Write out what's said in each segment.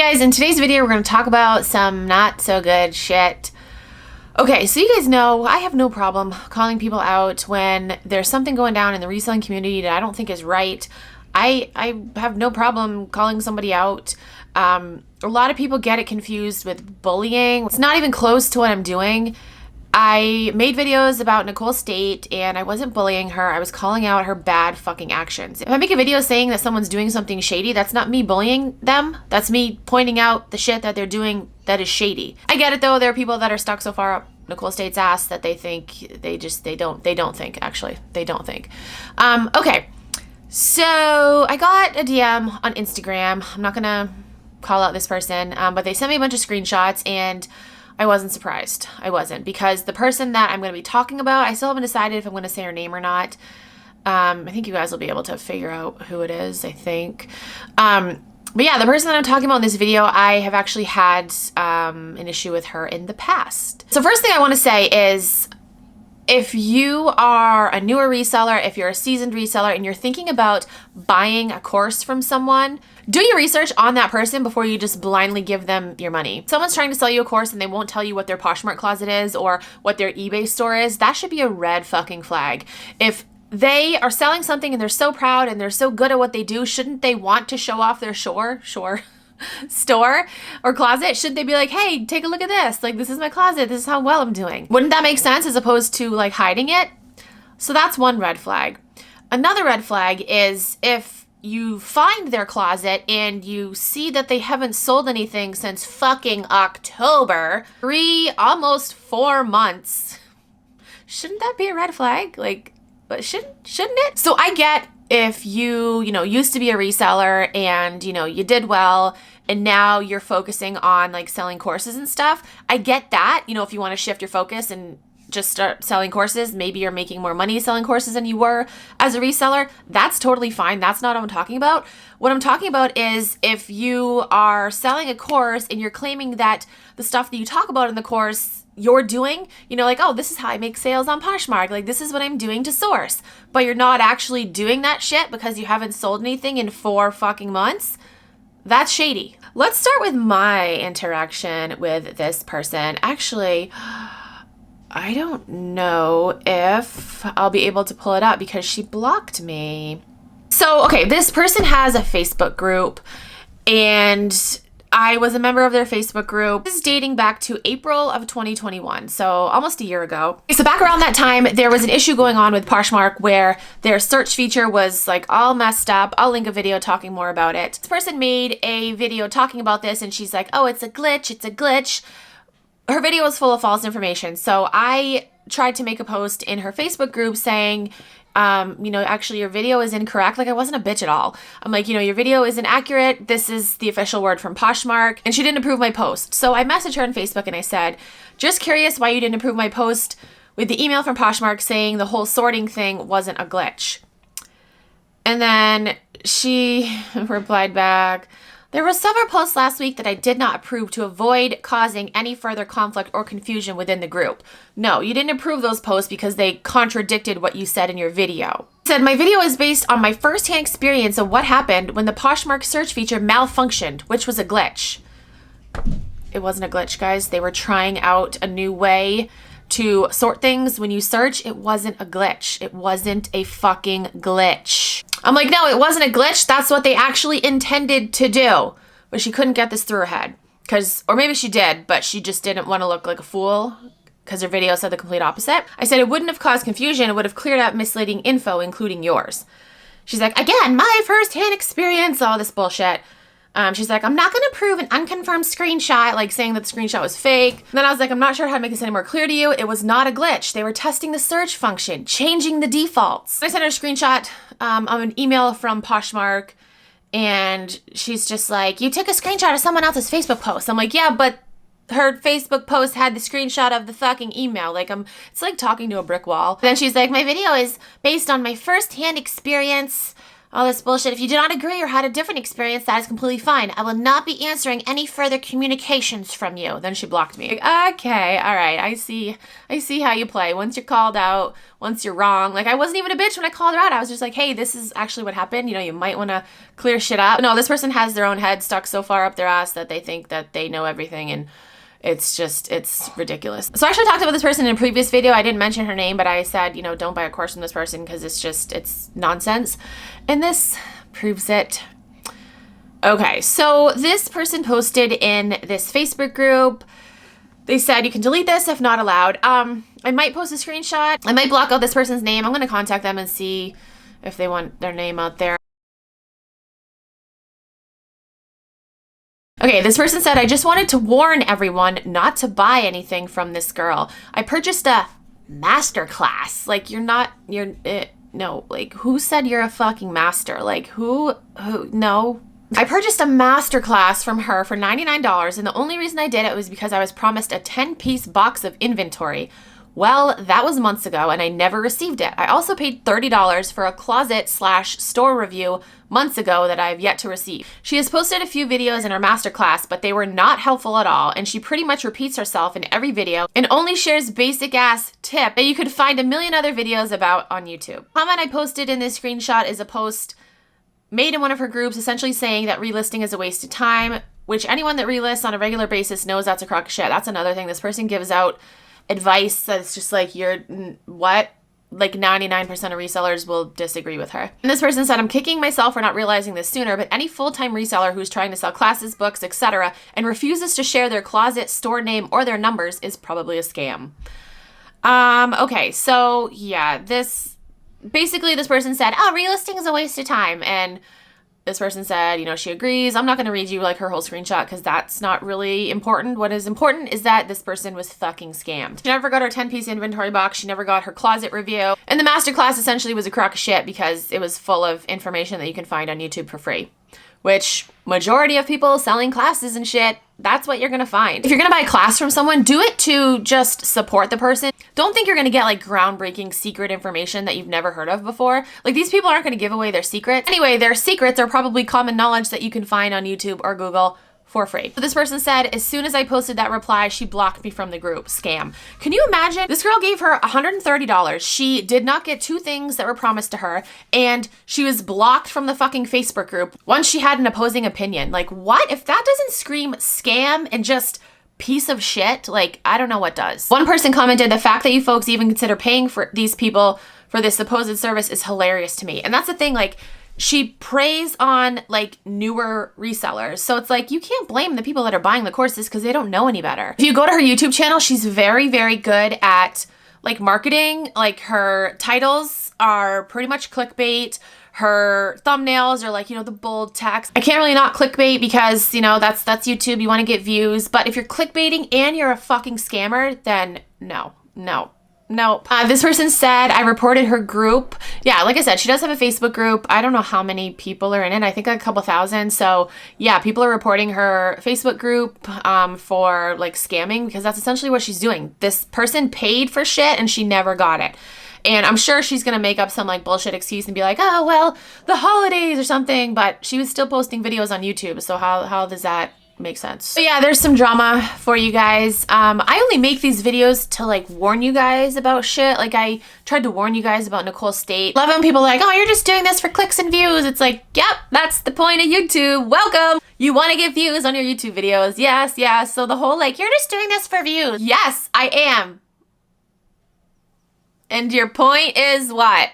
guys, in today's video we're going to talk about some not so good shit. Okay, so you guys know I have no problem calling people out when there's something going down in the reselling community that I don't think is right. I have no problem calling somebody out. A lot of people get it confused with bullying. It's not even close to what I'm doing. I made videos about Nicole State and I wasn't bullying her. I was calling out her bad fucking actions. If I make a video saying that someone's doing something shady, that's not me bullying them. That's me pointing out the shit that they're doing that is shady. I get it though. There are people that are stuck so far up Nicole State's ass that they think they don't think. Okay. So I got a DM on Instagram. I'm not gonna call out this person, but they sent me a bunch of screenshots and I wasn't surprised. I wasn't, because the person that I'm going to be talking about, I still haven't decided if I'm going to say her name or not. I think you guys will be able to figure out who it is, I think. But yeah, the person that I'm talking about in this video, I have actually had an issue with her in the past. So first thing I want to say is, if you are a newer reseller, if you're a seasoned reseller and you're thinking about buying a course from someone, do your research on that person before you just blindly give them your money. If someone's trying to sell you a course and they won't tell you what their Poshmark closet is or what their eBay store is, that should be a red fucking flag. If they are selling something and they're so proud and they're so good at what they do, shouldn't they want to show off their store or closet? Should they be like, hey, take a look at this. Like, this is my closet. This is how well I'm doing. Wouldn't that make sense as opposed to like hiding it? So that's one red flag. Another red flag is if you find their closet and you see that they haven't sold anything since fucking October, almost 4 months. Shouldn't that be a red flag? Like, shouldn't it? So I get if you used to be a reseller and, you did well and now you're focusing on like selling courses and stuff. I get that, if you want to shift your focus and just start selling courses, maybe you're making more money selling courses than you were as a reseller. That's totally fine. That's not what I'm talking about. What I'm talking about is if you are selling a course and you're claiming that the stuff that you talk about in the course you're doing, like, oh, this is how I make sales on Poshmark. Like, this is what I'm doing to source. But you're not actually doing that shit because you haven't sold anything in 4 fucking months. That's shady. Let's start with my interaction with this person. Actually, I don't know if I'll be able to pull it up because she blocked me. So, okay, this person has a Facebook group and I was a member of their Facebook group. This is dating back to April of 2021, so almost a year ago. So back around that time, there was an issue going on with Poshmark where their search feature was like all messed up. I'll link a video talking more about it. This person made a video talking about this and she's like, oh, it's a glitch. Her video was full of false information. So I tried to make a post in her Facebook group saying, actually your video is incorrect. Like, I wasn't a bitch at all. I'm like, your video isn't accurate. This is the official word from Poshmark. And she didn't approve my post. So I messaged her on Facebook and I said, just curious why you didn't approve my post with the email from Poshmark saying the whole sorting thing wasn't a glitch. And then she replied back, there were several posts last week that I did not approve to avoid causing any further conflict or confusion within the group. No, you didn't approve those posts because they contradicted what you said in your video. Said, my video is based on my firsthand experience of what happened when the Poshmark search feature malfunctioned, which was a glitch. It wasn't a glitch, guys. They were trying out a new way to sort things when you search. It wasn't a glitch. It wasn't a fucking glitch. I'm like, no, it wasn't a glitch. That's what they actually intended to do. But she couldn't get this through her head. Or maybe she did, but she just didn't want to look like a fool because her video said the complete opposite. I said it wouldn't have caused confusion. It would have cleared up misleading info, including yours. She's like, again, my firsthand experience, all this bullshit. She's like, I'm not going to prove an unconfirmed screenshot, like saying that the screenshot was fake. And then I was like, I'm not sure how to make this any more clear to you. It was not a glitch. They were testing the search function, changing the defaults. I sent her a screenshot of an email from Poshmark and she's just like, you took a screenshot of someone else's Facebook post. I'm like, yeah, but her Facebook post had the screenshot of the fucking email. Like, it's like talking to a brick wall. Then she's like, my video is based on my firsthand experience all this bullshit. If you do not agree or had a different experience, that is completely fine. I will not be answering any further communications from you. Then she blocked me. Like, okay, all right, I see how you play. Once you're called out, once you're wrong. Like, I wasn't even a bitch when I called her out. I was just like, hey, this is actually what happened. You know, you might want to clear shit up. But no, this person has their own head stuck so far up their ass that they think that they know everything, and it's ridiculous. So I actually talked about this person in a previous video. I didn't mention her name, but I said, you know, don't buy a course from this person because it's nonsense. And this proves it. Okay, so this person posted in this Facebook group. They said you can delete this if not allowed. I might post a screenshot. I might block out this person's name. I'm going to contact them and see if they want their name out there. Okay, this person said, I just wanted to warn everyone not to buy anything from this girl. I purchased a masterclass. Like, no, like, who said you're a fucking master? Like, who, no. I purchased a masterclass from her for $99, and the only reason I did it was because I was promised a 10-piece box of inventory. Well, that was months ago, and I never received it. I also paid $30 for a closet/store review months ago that I have yet to receive. She has posted a few videos in her masterclass, but they were not helpful at all, and she pretty much repeats herself in every video and only shares basic-ass tip that you could find a million other videos about on YouTube. The comment I posted in this screenshot is a post made in one of her groups essentially saying that relisting is a waste of time, which anyone that relists on a regular basis knows that's a crock of shit. That's another thing. This person gives out advice that's just like, what? Like 99% of resellers will disagree with her. And this person said, I'm kicking myself for not realizing this sooner, but any full-time reseller who's trying to sell classes, books, etc. and refuses to share their closet, store name, or their numbers is probably a scam. Okay, so yeah, this person said, oh, relisting is a waste of time. And this person said, you know, she agrees. I'm not going to read you like her whole screenshot because that's not really important. What is important is that this person was fucking scammed. She never got her 10-piece inventory box. She never got her closet review. And the masterclass essentially was a crock of shit because it was full of information that you can find on YouTube for free, which majority of people selling classes and shit, that's what you're going to find. If you're going to buy a class from someone, do it to just support the person. Don't think you're going to get like groundbreaking secret information that you've never heard of before. Like, these people aren't going to give away their secrets. Anyway, their secrets are probably common knowledge that you can find on YouTube or Google for free. So this person said, as soon as I posted that reply, she blocked me from the group. Scam. Can you imagine? This girl gave her $130. She did not get 2 things that were promised to her, and she was blocked from the fucking Facebook group once she had an opposing opinion. Like, what? If that doesn't scream scam and just piece of shit, like, I don't know what does. One person commented, the fact that you folks even consider paying for these people for this supposed service is hilarious to me. And that's the thing, like, she preys on like newer resellers. So it's like, you can't blame the people that are buying the courses because they don't know any better. If you go to her YouTube channel, she's very, very good at like marketing. Like, her titles are pretty much clickbait. Her thumbnails are like, you know, the bold text. I can't really not clickbait because, you know, that's YouTube. You want to get views. But if you're clickbaiting and you're a fucking scammer, then no. This person said, I reported her group. Yeah, like I said, she does have a Facebook group. I don't know how many people are in it. I think like a couple thousand. So yeah, people are reporting her Facebook group for like scamming because that's essentially what she's doing. This person paid for shit and she never got it. And I'm sure she's going to make up some like bullshit excuse and be like, oh, well, the holidays or something. But she was still posting videos on YouTube. So how does that make sense? So yeah, there's some drama for you guys. I only make these videos to like warn you guys about shit. Like, I tried to warn you guys about Nicole State. Love when people are like, oh, you're just doing this for clicks and views. It's like, yep, that's the point of YouTube. Welcome. You want to get views on your YouTube videos. Yes. So the whole like, you're just doing this for views. Yes, I am. And your point is what?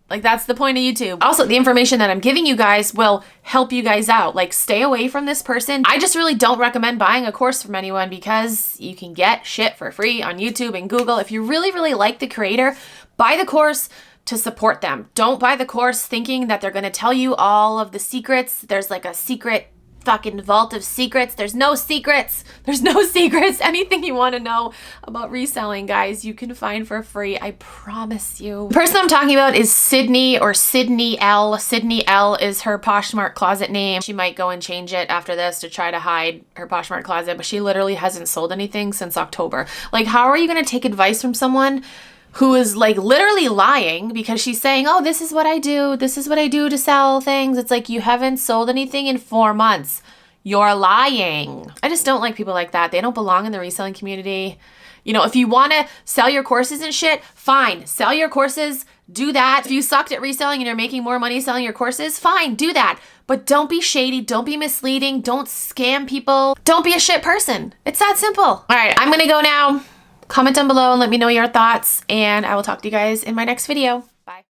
Like, that's the point of YouTube. Also, the information that I'm giving you guys will help you guys out. Like, stay away from this person. I just really don't recommend buying a course from anyone because you can get shit for free on YouTube and Google. If you really, really like the creator, buy the course to support them. Don't buy the course thinking that they're going to tell you all of the secrets. There's like a secret fucking vault of secrets. There's no secrets. Anything you want to know about reselling, guys, you can find for free. I promise you. The person I'm talking about is Sydney, or Sydney L. Sydney L is her Poshmark closet name. She might go and change it after this to try to hide her Poshmark closet, but she literally hasn't sold anything since October. Like, how are you going to take advice from someone who is like literally lying because she's saying, oh, this is what I do. This is what I do to sell things. It's like, you haven't sold anything in 4 months. You're lying. I just don't like people like that. They don't belong in the reselling community. You know, if you want to sell your courses and shit, fine, sell your courses, do that. If you sucked at reselling and you're making more money selling your courses, fine, do that. But don't be shady, don't be misleading, don't scam people, don't be a shit person. It's that simple. All right, I'm gonna go now. Comment down below and let me know your thoughts, and I will talk to you guys in my next video.